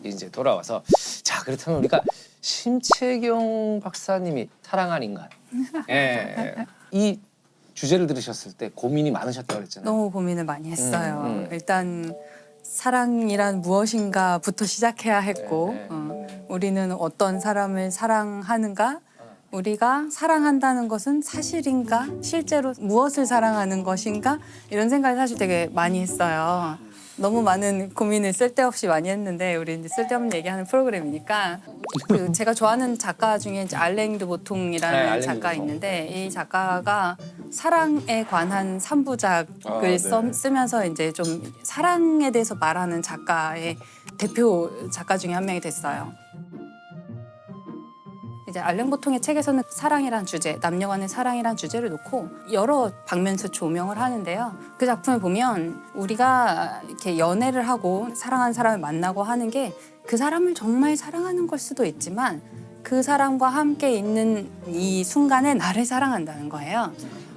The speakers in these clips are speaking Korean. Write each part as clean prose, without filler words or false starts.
이제 돌아와서 자 그렇다면 우리가 심채경 박사님이 사랑한 인간 이 주제를 들으셨을 때 고민이 많으셨다고 그랬잖아요. 너무 고민을 많이 했어요. 일단 사랑이란 무엇인가부터 시작해야 했고 우리는 어떤 사람을 사랑하는가? 우리가 사랑한다는 것은 사실인가? 실제로 무엇을 사랑하는 것인가? 이런 생각을 사실 되게 많이 했어요. 너무 많은 고민을 쓸데없이 많이 했는데 우리 이제 쓸데없는 얘기하는 프로그램이니까 그 제가 좋아하는 작가 중에 이제 알랭 드보통이라는 알랭 작가 드보통. 있는데 이 작가가 사랑에 관한 3부작을 쓰면서 이제 좀 사랑에 대해서 말하는 작가의 대표 작가 중에 한 명이 됐어요. 이제 알랭 보통의 책에서는 사랑이란 주제, 남녀 간의 사랑이란 주제를 놓고 여러 방면에서 조명을 하는데요. 그 작품을 보면 우리가 이렇게 연애를 하고 사랑하는 사람을 만나고 하는 게 그 사람을 정말 사랑하는 걸 수도 있지만 그 사람과 함께 있는 이 순간에 나를 사랑한다는 거예요.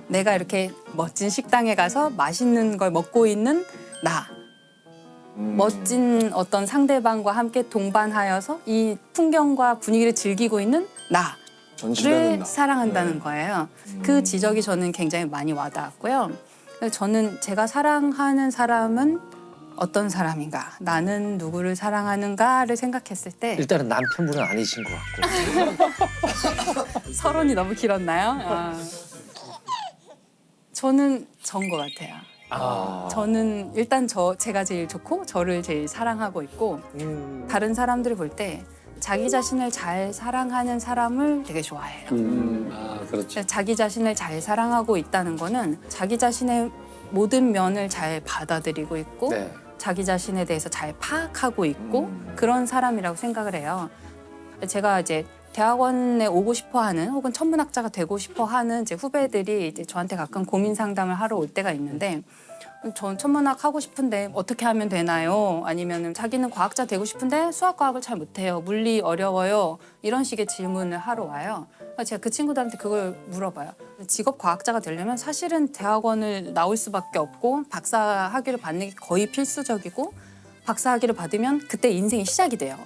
내가 이렇게 멋진 식당에 가서 맛있는 걸 먹고 있는 나. 멋진 어떤 상대방과 함께 동반하여서 이 풍경과 분위기를 즐기고 있는 전시되는 나를 나. 사랑한다는 거예요. 그 지적이 저는 굉장히 많이 와닿았고요. 그래서 저는 제가 사랑하는 사람은 어떤 사람인가, 나는 누구를 사랑하는가를 생각했을 때 일단은 남편분은 아니신 것 같고 서론이 너무 길었나요? 저는 전 것 같아요. 저는 일단 제가 제일 좋고 저를 제일 사랑하고 있고 다른 사람들을 볼 때 자기 자신을 잘 사랑하는 사람을 되게 좋아해요. 그렇죠. 자기 자신을 잘 사랑하고 있다는 거는 자기 자신의 모든 면을 잘 받아들이고 있고 네. 자기 자신에 대해서 잘 파악하고 있고 그런 사람이라고 생각을 해요. 제가 이제 대학원에 오고 싶어하는 혹은 천문학자가 되고 싶어하는 제 후배들이 이제 저한테 가끔 고민 상담을 하러 올 때가 있는데 전 천문학 하고 싶은데 어떻게 하면 되나요? 아니면 자기는 과학자 되고 싶은데 수학과학을 잘 못해요. 물리 어려워요. 이런 식의 질문을 하러 와요. 제가 그 친구들한테 그걸 물어봐요. 직업 과학자가 되려면 사실은 대학원을 나올 수밖에 없고 박사 학위를 받는 게 거의 필수적이고 박사 학위를 받으면 그때 인생이 시작이 돼요.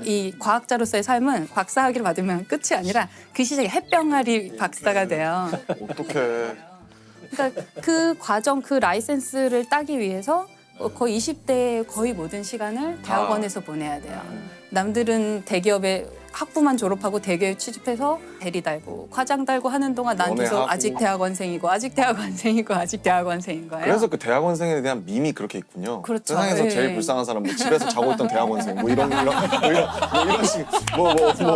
이 과학자로서의 삶은 박사 학위를 받으면 끝이 아니라 그 시작에 햇병아리 박사가 돼요. 어떡해. 그러니까 그 과정, 그 라이센스를 따기 위해서 거의 20대의 거의 모든 시간을 대학원에서 보내야 돼요. 남들은 대기업에 학부만 졸업하고 대기업에 취직해서 대리 달고 과장 달고 하는 동안 난 계속 연애하고. 아직 대학원생이고 아직 대학원생이고 아직 대학원생인 거예요. 그래서 그 대학원생에 대한 밈이 그렇게 있군요. 그렇죠. 세상에서 예. 제일 불쌍한 사람, 뭐 집에서 자고 있던 대학원생, 뭐 이런 식,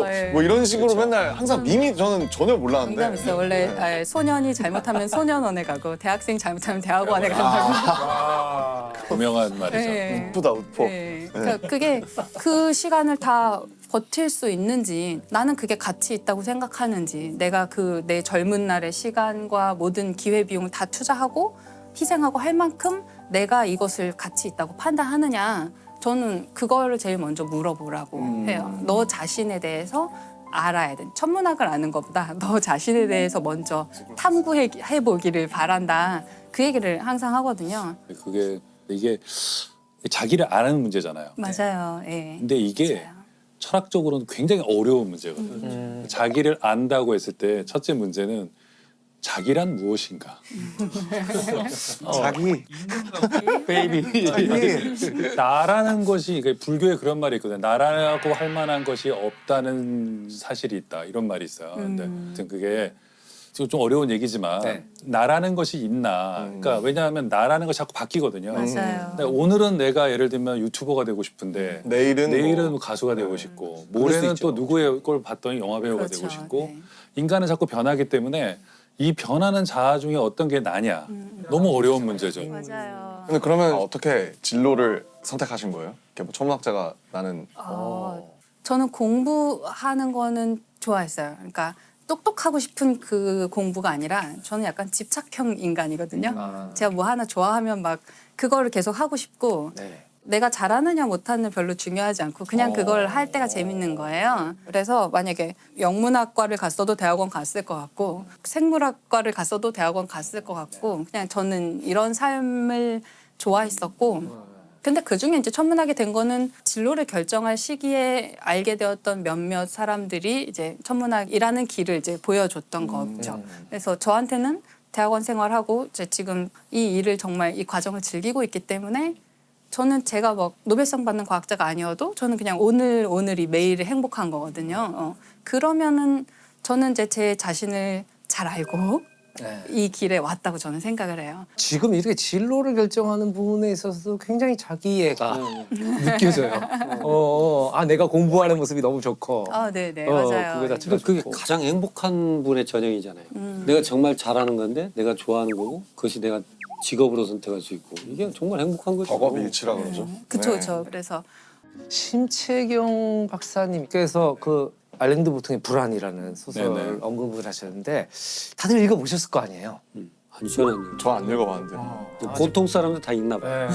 예. 뭐 이런 식으로 맨날 항상 밈이 저는 전혀 몰랐는데. 농담 있어요. 원래 소년이 잘못하면 소년원에 가고 대학생 잘못하면 대학원에 간다고. 유명한 말이죠. 예. 우프다 우퍼. 네. 그러니까 그게 그 시간을 다 버틸 수 있는지 나는 그게 가치 있다고 생각하는지 내가 그 내 젊은 날의 시간과 모든 기회비용을 다 투자하고 희생하고 할 만큼 내가 이것을 가치 있다고 판단하느냐 저는 그거를 제일 먼저 물어보라고 해요. 너 자신에 대해서 알아야 돼. 천문학을 아는 것보다 너 자신에 대해서 먼저 탐구해보기를 바란다. 그 얘기를 항상 하거든요. 이게 자기를 아는 문제잖아요. 맞아요. 예. 근데 이게 맞아요. 철학적으로는 굉장히 어려운 문제거든요. 자기를 안다고 했을 때 첫째 문제는 자기란 무엇인가? 자기. 베이비. 나라는 것이 그러니까 불교에 그런 말이 있거든요. 나라고 할 만한 것이 없다는 사실이 있다. 이런 말이 있어요. 근데 아무튼 그게 좀 어려운 얘기지만 네. 나라는 것이 있나? 그러니까 왜냐하면 나라는 것이 자꾸 바뀌거든요. 맞아요. 근데 오늘은 내가 예를 들면 유튜버가 되고 싶은데 내일은 뭐 가수가 되고 싶고 수 모레는 있죠. 또 누구의 걸 봤더니 영화 배우가 그렇죠. 되고 싶고 네. 인간은 자꾸 변하기 때문에 이 변하는 자아 중에 어떤 게 나냐 너무 어려운 문제죠. 맞아요. 근데 그러면 어떻게 진로를 선택하신 거예요? 이렇게 뭐 천문학자가 나는 저는 공부하는 거는 좋아했어요. 그러니까 똑똑하고 싶은 그 공부가 아니라 저는 약간 집착형 인간이거든요. 제가 뭐 하나 좋아하면 막 그거를 계속 하고 싶고 네. 내가 잘하느냐 못하느냐 별로 중요하지 않고 그냥 그걸 할 때가 재밌는 거예요. 그래서 만약에 영문학과를 갔어도 대학원 갔을 것 같고 생물학과를 갔어도 대학원 갔을 것 같고 그냥 저는 이런 삶을 좋아했었고 근데 그중에 이제 천문학이 된 거는 진로를 결정할 시기에 알게 되었던 몇몇 사람들이 이제 천문학이라는 길을 이제 보여줬던 거죠. 그래서 저한테는 대학원 생활하고 이제 지금 이 일을 정말 이 과정을 즐기고 있기 때문에 저는 제가 뭐 노벨상 받는 과학자가 아니어도 저는 그냥 오늘이 매일이 행복한 거거든요. 그러면은 저는 이제 제 자신을 잘 알고 네. 이 길에 왔다고 저는 생각을 해요. 지금 이렇게 진로를 결정하는 부분에 있어서도 굉장히 자기애가 느껴져요. 내가 공부하는 모습이 너무 좋고. 아, 네네 맞아요. 그거 자체가 그게 좋고. 가장 행복한 분의 전형이잖아요. 내가 정말 잘하는 건데 내가 좋아하는 거고 그것이 내가 직업으로 선택할 수 있고 이게 정말 행복한 거죠. 덕업일치라 그러죠. 그쵸 네. 그쵸. 그래서 심채경 박사님께서 그 알랭드 보통의 불안이라는 소설 네네. 언급을 하셨는데 다들 읽어보셨을 거 아니에요? 아니 저는 안 읽어요. 저 안 읽어봤는데. 보통 사람들 다 읽나 봐요.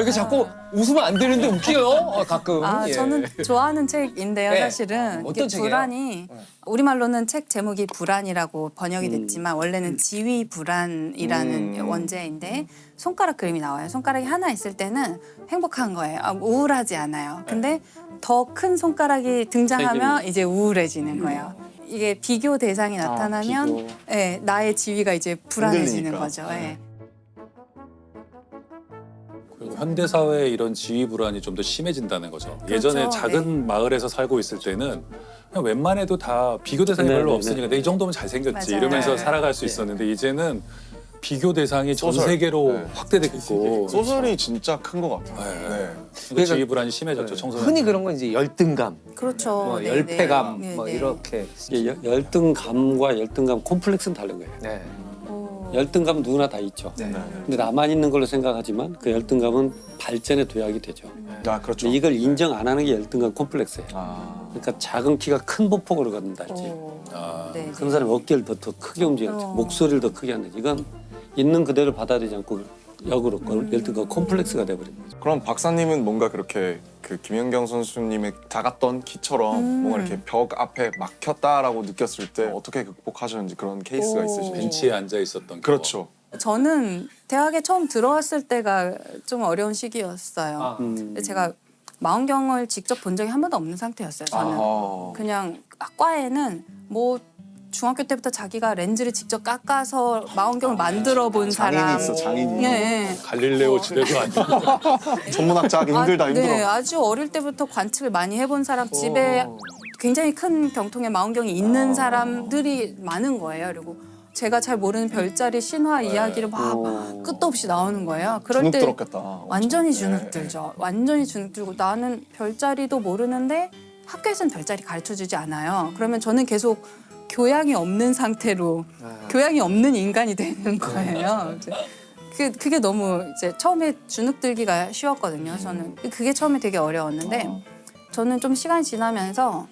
이게 자꾸 웃으면 안 되는데 웃겨요. 가끔. 예. 저는 좋아하는 책인데요. 네. 사실은 어떤 이게 책이에요? 불안이 우리말로는 책 제목이 불안이라고 번역이 됐지만 원래는 지위 불안이라는 원제인데 손가락 그림이 나와요. 손가락이 하나 있을 때는 행복한 거예요. 우울하지 않아요. 근데 더 큰 손가락이 등장하면 이제 우울해지는 거예요. 이게 비교 대상이 나타나면 비교. 예, 나의 지위가 이제 불안해지는 흔들리니까. 거죠. 예. 그리고 현대 사회에 이런 지위 불안이 좀 더 심해진다는 거죠. 그렇죠. 예전에 작은 마을에서 살고 있을 때는 그냥 웬만해도 다 비교 대상이 별로 네네네. 없으니까 내 이 정도면 잘생겼지 맞아요. 이러면서 네. 살아갈 수 있었는데 이제는 비교 대상이 전 소설. 세계로 네. 확대됐고 소설이 진짜 큰 것 같아요. 네. 네. 그러니까 지위 불안이 심해졌죠. 청소년. 흔히 그런 건 이제 열등감, 그렇죠. 뭐 네, 열패감, 네. 뭐 네, 네. 이렇게. 이게 열등감과 열등감 콤플렉스는 다른 거예요. 네. 오. 열등감은 누구나 다 있죠. 네. 근데 나만 있는 걸로 생각하지만 그 열등감은 발전의 도약이 되죠. 아 그렇죠. 근데 이걸 인정 안 하는 게 열등감 콤플렉스예요. 아. 그러니까 작은 키가 큰 보폭으로 갖는다든지 오. 아, 네, 그런 사람이 어깨를 더 크게 움직여야지 목소리를 더 크게 한다든지 이건 있는 그대로 받아들이지 않고 역으로 열등감 콤플렉스가 돼버립니다. 그럼 박사님은 뭔가 그렇게 그 김연경 선수님의 작았던 키처럼 뭔가 이렇게 벽 앞에 막혔다라고 느꼈을 때 어떻게 극복하셨는지 그런 케이스가 오. 있으신지. 벤치에 앉아 있었던 그렇죠. 저는 대학에 처음 들어왔을 때가 좀 어려운 시기였어요. 아. 근데 제가 망원경을 직접 본 적이 한 번도 없는 상태였어요. 저는 아. 그냥 과에는 뭐 중학교 때부터 자기가 렌즈를 직접 깎아서 망원경을 만들어 본 장인이 사람. 있어, 장인이. 네. 갈릴레오 집에도 앉아. 천문학자 하기 힘들다 힘들어. 네, 아주 어릴 때부터 관측을 많이 해본 사람 집에 굉장히 큰 병통의 망원경이 있는 사람들이 많은 거예요. 그리고 제가 잘 모르는 별자리 신화 이야기를 막 끝도 없이 나오는 거예요. 그럴 주눅 때 들었겠다. 완전히 네. 주눅 들죠. 완전히 주눅 들고 나는 별자리도 모르는데 학교에서는 별자리 가르쳐주지 않아요. 그러면 저는 계속 교양이 없는 상태로 교양이 없는 인간이 되는 거예요. 이제 그게 너무 이제 처음에 주눅 들기가 쉬웠거든요. 저는 그게 처음에 되게 어려웠는데 저는 좀 시간이 지나면서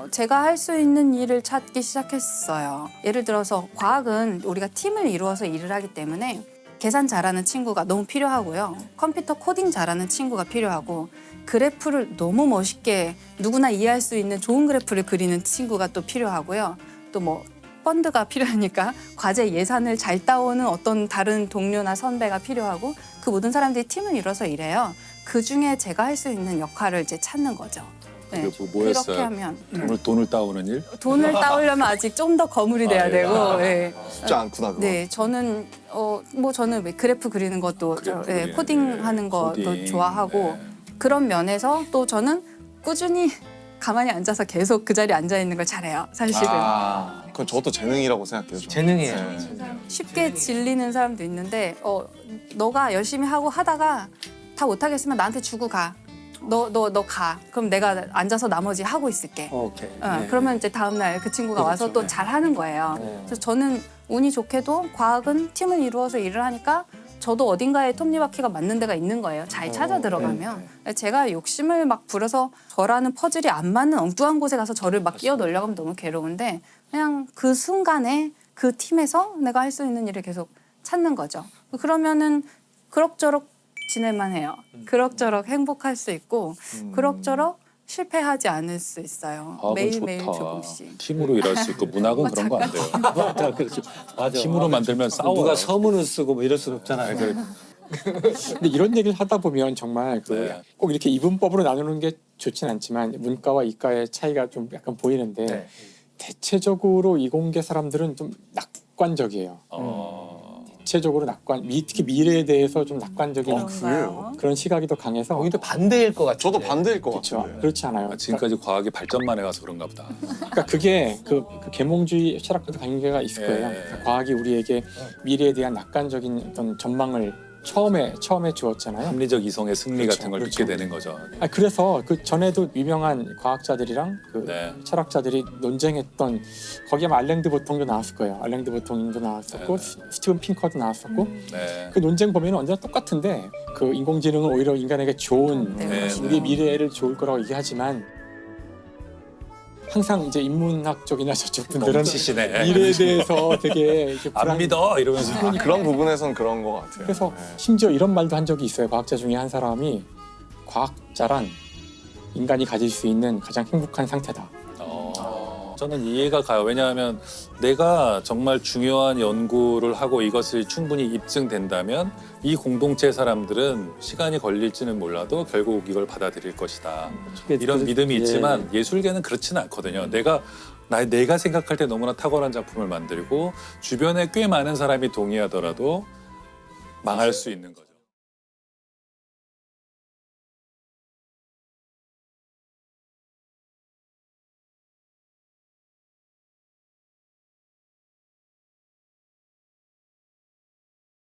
제가 할 수 있는 일을 찾기 시작했어요. 예를 들어서 과학은 우리가 팀을 이루어서 일을 하기 때문에 계산 잘하는 친구가 너무 필요하고요. 컴퓨터 코딩 잘하는 친구가 필요하고 그래프를 너무 멋있게 누구나 이해할 수 있는 좋은 그래프를 그리는 친구가 또 필요하고요. 또 뭐 펀드가 필요하니까 과제 예산을 잘 따오는 어떤 다른 동료나 선배가 필요하고 그 모든 사람들이 팀을 이뤄서 일해요. 그중에 제가 할 수 있는 역할을 이제 찾는 거죠. 네. 그게 뭐였어요? 이렇게 하면 돈을 따오는 일? 돈을 따오려면 아직 좀 더 거물이 돼야 아, 예. 되고 아. 예. 쉽지 않구나 그거. 네, 저는 뭐 저는 왜 그래프 그리는 것도 그래프 예, 그리는 코딩하는 일, 것도 코딩, 좋아하고 네. 그런 면에서 또 저는 꾸준히 가만히 앉아서 계속 그 자리에 앉아 있는 걸 잘해요. 사실은 그건 저도 재능이라고 생각해요. 저는. 재능이에요. 네. 쉽게 질리는 사람도 있는데 너가 열심히 하고 하다가 다 못하겠으면 나한테 주고 가. 너 가. 그럼 내가 앉아서 나머지 하고 있을게. 오케이. 네. 그러면 이제 다음날 그 친구가 와서 또 잘하는 거예요. 그래서 저는 운이 좋게도 과학은 팀을 이루어서 일을 하니까 저도 어딘가에 톱니바퀴가 맞는 데가 있는 거예요. 잘 찾아 들어가면. 제가 욕심을 막 부려서 저라는 퍼즐이 안 맞는 엉뚱한 곳에 가서 저를 막 끼워 넣으려고 하면 너무 괴로운데 그냥 그 순간에 그 팀에서 내가 할 수 있는 일을 계속 찾는 거죠. 그러면은 그럭저럭 지낼만 해요. 그럭저럭 행복할 수 있고 그럭저럭 실패하지 않을 수 있어요. 과학은 매일매일 좋다. 조금씩. 팀으로 일할 수 있고 문학은 그런 거 안 돼요. 맞아, 그렇죠. 맞아. 팀으로 만들면 싸워요. 누가 서문을 쓰고 뭐 이럴 수는 없잖아요. 근데 이런 얘기를 하다 보면 정말 그 네. 꼭 이렇게 이분법으로 나누는 게 좋진 않지만 문과와 이과의 차이가 좀 약간 보이는데 네. 대체적으로 이공계 사람들은 좀 낙관적이에요. 대체적으로 특히 미래에 대해서 좀 낙관적인 그래요? 그런 시각이 더 강해서 오히려 반대일 것 같아요. 저도 반대일 것 그렇죠. 같은데. 그렇지 않아요. 아, 지금까지 과학이 발전만 해가서 그런가 보다. 그러니까 그게 그 계몽주의 철학과도 관계가 있을 예. 거예요. 그러니까 과학이 우리에게 미래에 대한 낙관적인 어떤 전망을 처음에 주었잖아요. 합리적 이성의 승리 그렇죠, 같은 걸 그렇죠. 믿게 되는 거죠. 그래서 그 전에도 유명한 과학자들이랑 그 네. 철학자들이 논쟁했던 거기에 아마 알랭드 보통도 나왔을 거예요. 알랭드 보통도 나왔었고 네. 스티븐 핑커도 나왔었고 네. 그 논쟁 보면 언제나 똑같은데 그 인공지능은 오히려 인간에게 좋은 네. 우리의 미래를 좋을 거라고 얘기하지만 항상 이제 인문학적이나 저쪽 분들은 멈치시네. 미래에 대해서 되게 이렇게 안 믿어 이러면서. 그런 부분에선 그런 것 같아요. 그래서 네. 심지어 이런 말도 한 적이 있어요. 과학자 중에 한 사람이 과학자란 인간이 가질 수 있는 가장 행복한 상태다. 저는 이해가 가요. 왜냐하면 내가 정말 중요한 연구를 하고 이것이 충분히 입증된다면 이 공동체 사람들은 시간이 걸릴지는 몰라도 결국 이걸 받아들일 것이다. 이런 믿음이 있지만 예술계는 그렇지는 않거든요. 내가 생각할 때 너무나 탁월한 작품을 만들고 주변에 꽤 많은 사람이 동의하더라도 망할 수 있는 거죠.